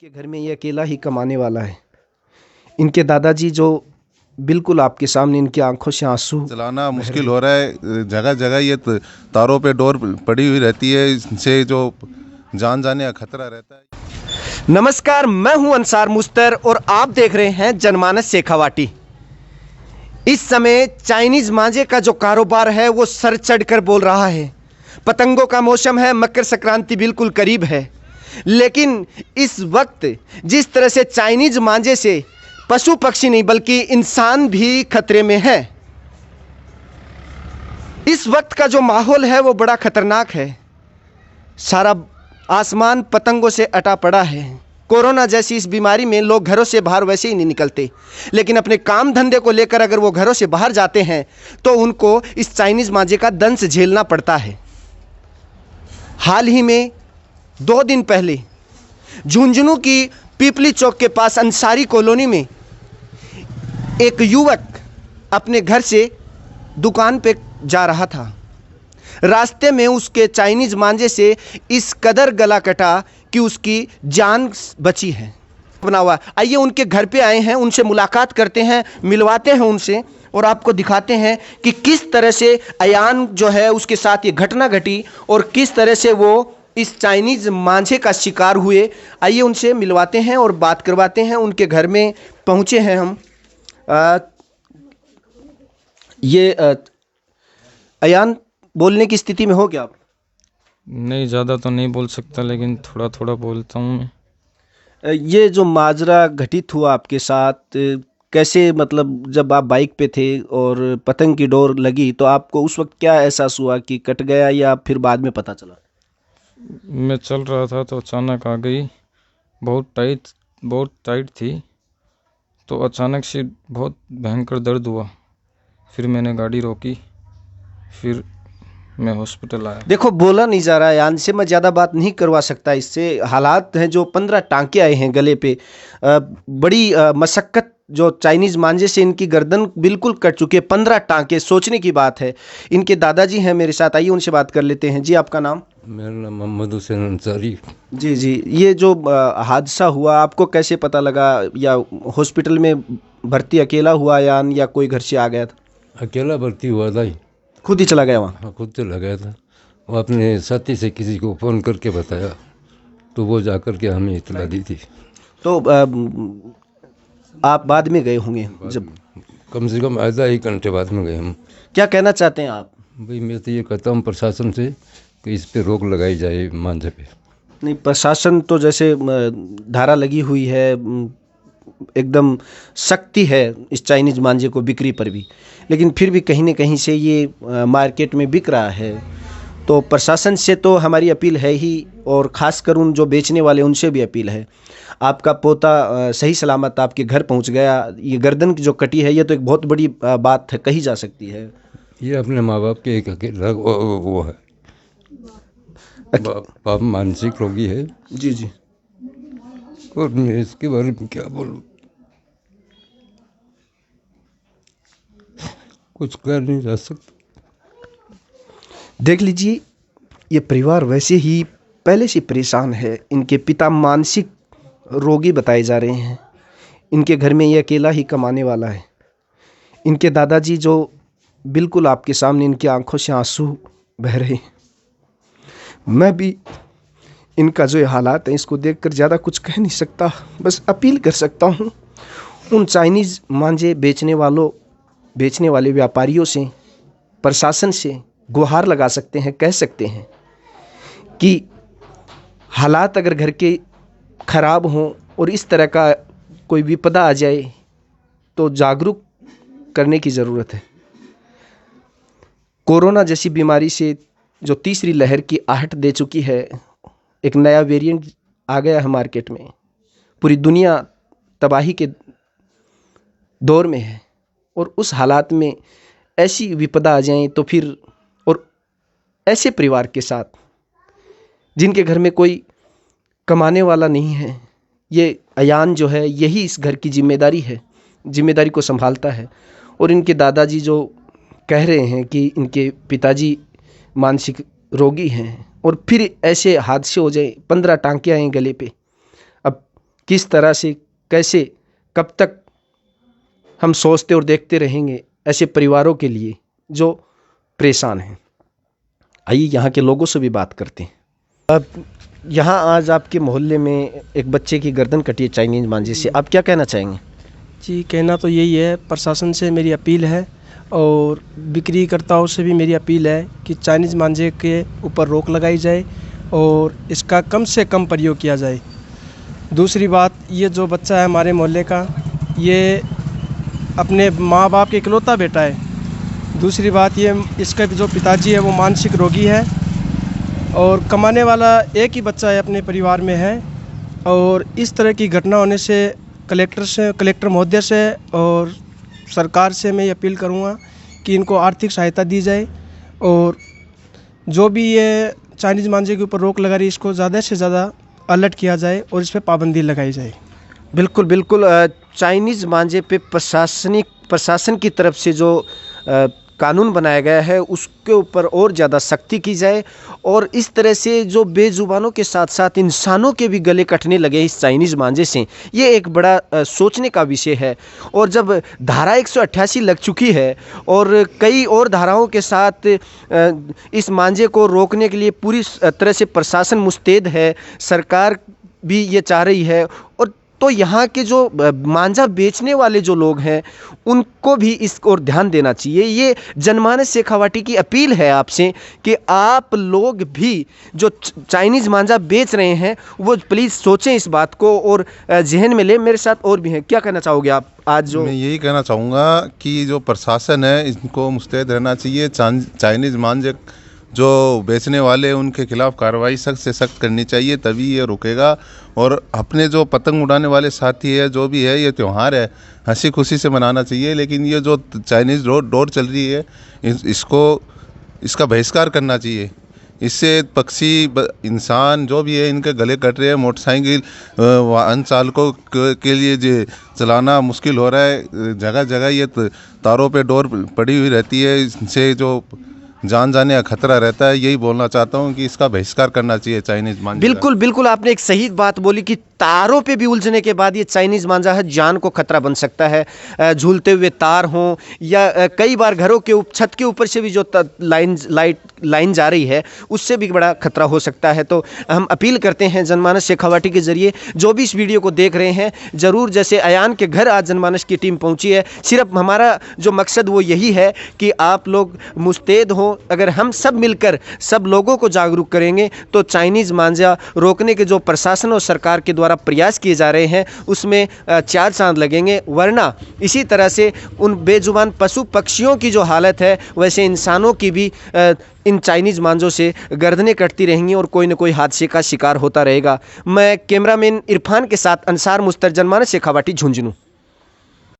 इनके घर में ये अकेला ही कमाने वाला है। इनके दादाजी जो बिल्कुल आपके सामने, इनकी आंखों से आंसू चलाना मुश्किल हो रहा है। जगह जगह ये तारों पे डोर पड़ी हुई रहती है, इससे जो जान जाने का खतरा रहता है। नमस्कार, मैं हूं अंसार मुस्तर और आप देख रहे हैं जनमानस शेखावाटी। इस समय चाइनीज मांझे का जो कारोबार है वो सर चढ़कर बोल रहा है। पतंगों का मौसम है, मकर संक्रांति बिल्कुल करीब है, लेकिन इस वक्त जिस तरह से चाइनीज मांझे से पशु पक्षी नहीं बल्कि इंसान भी खतरे में है। इस वक्त का जो माहौल है वो बड़ा खतरनाक है। सारा आसमान पतंगों से अटा पड़ा है। कोरोना जैसी इस बीमारी में लोग घरों से बाहर वैसे ही नहीं निकलते, लेकिन अपने काम धंधे को लेकर अगर वो घरों से बाहर जाते हैं तो उनको इस चाइनीज मांझे का दंश झेलना पड़ता है। हाल ही में 2 दिन पहले झुंझुनू की पीपली चौक के पास अंसारी कॉलोनी में एक युवक अपने घर से दुकान पे जा रहा था। रास्ते में उसके चाइनीज मांझे से इस कदर गला कटा कि उसकी जान बची है। बना हुआ, आइए उनके घर पे आए हैं, उनसे मुलाकात करते हैं, मिलवाते हैं उनसे और आपको दिखाते हैं कि किस तरह से अयान जो है उसके साथ ये घटना घटी और किस तरह से वो इस चाइनीज मांझे का शिकार हुए। आइए उनसे मिलवाते हैं और बात करवाते हैं। उनके घर में पहुंचे हैं हम। अयान, बोलने की स्थिति में हो क्या आप? नहीं, ज़्यादा तो नहीं बोल सकता, लेकिन थोड़ा थोड़ा बोलता हूँ मैं। ये जो माजरा घटित हुआ आपके साथ, कैसे, मतलब जब आप बाइक पे थे और पतंग की डोर लगी तो आपको उस वक्त क्या एहसास हुआ कि कट गया या फिर बाद में पता चला? मैं चल रहा था तो अचानक आ गई। बहुत टाइट थी, तो अचानक से बहुत भयंकर दर्द हुआ। फिर मैंने गाड़ी रोकी, फिर मैं हॉस्पिटल आया। देखो, बोला नहीं जा रहा है यान से, मैं ज़्यादा बात नहीं करवा सकता। इससे हालात हैं जो 15 टांके आए हैं गले पे। बड़ी मशक्क़त, जो चाइनीज़ मांझे से इनकी गर्दन बिल्कुल कट चुकी है। 15 टांके, सोचने की बात है। इनके दादाजी हैं मेरे साथ, आइए उनसे बात कर लेते हैं। जी, आपका नाम? मेरा नाम मोहम्मद हुसैन अंसारी। जी जी, ये जो हादसा हुआ आपको कैसे पता लगा? या हॉस्पिटल में भर्ती अकेला हुआ या कोई घर से आ गया था? अकेला भर्ती हुआ था, खुद ही चला गया वहाँ? हाँ, खुद चला गया था। वो अपने साथी से किसी को फ़ोन करके बताया, तो वो जा कर के हमें इतला दी थी। तो आप बाद में गए होंगे जब? कम से कम आधा 1 घंटे बाद में गए हम। क्या कहना चाहते हैं आप? भाई, मैं तो ये कहता हूँ प्रशासन से कि इस पे रोक लगाई जाए, मांझे पे। नहीं, प्रशासन तो जैसे धारा लगी हुई है, एकदम सख्ती है इस चाइनीज मांझे को बिक्री पर भी, लेकिन फिर भी कहीं न कहीं से ये मार्केट में बिक रहा है। तो प्रशासन से तो हमारी अपील है ही, और ख़ासकर उन जो बेचने वाले उनसे भी अपील है। आपका पोता सही सलामत आपके घर पहुंच गया। ये गर्दन की जो कटी है ये तो एक बहुत बड़ी बात है, कही जा सकती है। ये अपने माँ बाप के एक अकेला वो है। बाप मानसिक रोगी है। जी जी। और मैं इसके बारे में क्या बोलूँ, कुछ कर नहीं जा सकता। देख लीजिए, ये परिवार वैसे ही पहले से परेशान है। इनके पिता मानसिक रोगी बताए जा रहे हैं। इनके घर में ये अकेला ही कमाने वाला है। इनके दादाजी जो बिल्कुल आपके सामने, इनकी आंखों से आंसू बह रहे हैं। मैं भी इनका जो ये हालात हैं इसको देखकर ज़्यादा कुछ कह नहीं सकता, बस अपील कर सकता हूँ उन चाइनीज़ मांझे बेचने वाले व्यापारियों से, प्रशासन से गुहार लगा सकते हैं, कह सकते हैं कि हालात अगर घर के ख़राब हों और इस तरह का कोई विपदा आ जाए तो जागरूक करने की ज़रूरत है। कोरोना जैसी बीमारी से जो तीसरी लहर की आहट दे चुकी है, एक नया वेरिएंट आ गया है मार्केट में। पूरी दुनिया तबाही के दौर में है और उस हालात में ऐसी विपदा आ जाए तो फिर, और ऐसे परिवार के साथ जिनके घर में कोई कमाने वाला नहीं है, ये अयान जो है यही इस घर की जिम्मेदारी को संभालता है। और इनके दादाजी जो कह रहे हैं कि इनके पिताजी मानसिक रोगी हैं और फिर ऐसे हादसे हो जाए, 15 टांके आए गले पे। अब किस तरह से, कैसे, कब तक हम सोचते और देखते रहेंगे ऐसे परिवारों के लिए जो परेशान हैं। आइए यहाँ के लोगों से भी बात करते हैं। अब यहाँ आज आपके मोहल्ले में एक बच्चे की गर्दन कटी है चाइनीज मांझे से, आप क्या कहना चाहेंगे? जी, कहना तो यही है, प्रशासन से मेरी अपील है और बिक्रीकर्ताओं से भी मेरी अपील है कि चाइनीज़ मांझे के ऊपर रोक लगाई जाए और इसका कम से कम प्रयोग किया जाए। दूसरी बात, ये जो बच्चा है हमारे मोहल्ले का, ये अपने माँ बाप के इकलौता बेटा है। दूसरी बात, ये इसका जो पिताजी है वो मानसिक रोगी है और कमाने वाला एक ही बच्चा है अपने परिवार में है। और इस तरह की घटना होने से कलेक्टर महोदय से और सरकार से मैं ये अपील करूँगा कि इनको आर्थिक सहायता दी जाए और जो भी ये चाइनीज़ मांझे के ऊपर रोक लगा रही है इसको ज़्यादा से ज़्यादा अलर्ट किया जाए और इस पर पाबंदी लगाई जाए। बिल्कुल बिल्कुल, चाइनीज़ मांझे पे प्रशासन की तरफ से जो कानून बनाया गया है उसके ऊपर और ज़्यादा सख्ती की जाए और इस तरह से जो बेजुबानों के साथ साथ इंसानों के भी गले कटने लगे इस चाइनीज़ मांझे से, ये एक बड़ा सोचने का विषय है। और जब धारा 188 लग चुकी है और कई और धाराओं के साथ इस मांझे को रोकने के लिए पूरी तरह से प्रशासन मुस्तैद है, सरकार भी ये चाह रही है, और तो यहाँ के जो मांझा बेचने वाले जो लोग हैं उनको भी इस ओर ध्यान देना चाहिए। ये जनमानस शेखावाटी की अपील है आपसे कि आप लोग भी जो चाइनीज़ मांझा बेच रहे हैं वो प्लीज़ सोचें इस बात को और जहन में लें। मेरे साथ और भी हैं, क्या कहना चाहोगे आप? आज जो मैं यही कहना चाहूँगा कि जो प्रशासन है इनको मुस्तैद रहना चाहिए। चाइनीज़ मांझे जो बेचने वाले उनके खिलाफ कार्रवाई सख्त से सख्त करनी चाहिए, तभी ये रुकेगा। और अपने जो पतंग उड़ाने वाले साथी है, जो भी है, ये त्यौहार है, हंसी खुशी से मनाना चाहिए। लेकिन ये जो चाइनीज़ डोर चल रही है इसका बहिष्कार करना चाहिए। इससे पक्षी इंसान जो भी है इनके गले कट रहे हैं। मोटरसाइकिल वाहन चालकों के लिए जो चलाना मुश्किल हो रहा है। जगह जगह ये तारों पे डोर पड़ी हुई रहती है, इनसे जो जान जाने का खतरा रहता है। यही बोलना चाहता हूँ कि इसका बहिष्कार करना चाहिए चाइनीज़ मांझे। बिल्कुल बिल्कुल, आपने एक सही बात बोली कि तारों पे भी उलझने के बाद ये चाइनीज़ मांझा है जान को खतरा बन सकता है। झूलते हुए तार हों या कई बार घरों के छत के ऊपर से भी जो लाइन जा रही है उससे भी बड़ा खतरा हो सकता है। तो हम अपील करते हैं जनमानस शेखावाटी के ज़रिए, जो भी इस वीडियो को देख रहे हैं, ज़रूर जैसे अयान के घर आज जनमानस की टीम पहुंची है, सिर्फ हमारा जो मकसद वो यही है कि आप लोग मुस्तैद हों। अगर हम सब मिलकर सब लोगों को जागरूक करेंगे तो चाइनीज़ मांझा रोकने के जो प्रशासन और सरकार के द्वारा प्रयास किए जा रहे हैं उसमें 4 चांद लगेंगे। वरना इसी तरह से उन बेजुबान पशु पक्षियों की जो हालत है वैसे इंसानों की भी इन चाइनीज़ मांझों से गर्दनें कटती रहेंगी और कोई न कोई हादसे का शिकार होता रहेगा। मैं कैमरामैन इरफान के साथ अंसार मुस्तर, जनमानस शेखावाटी, झुंझुनू।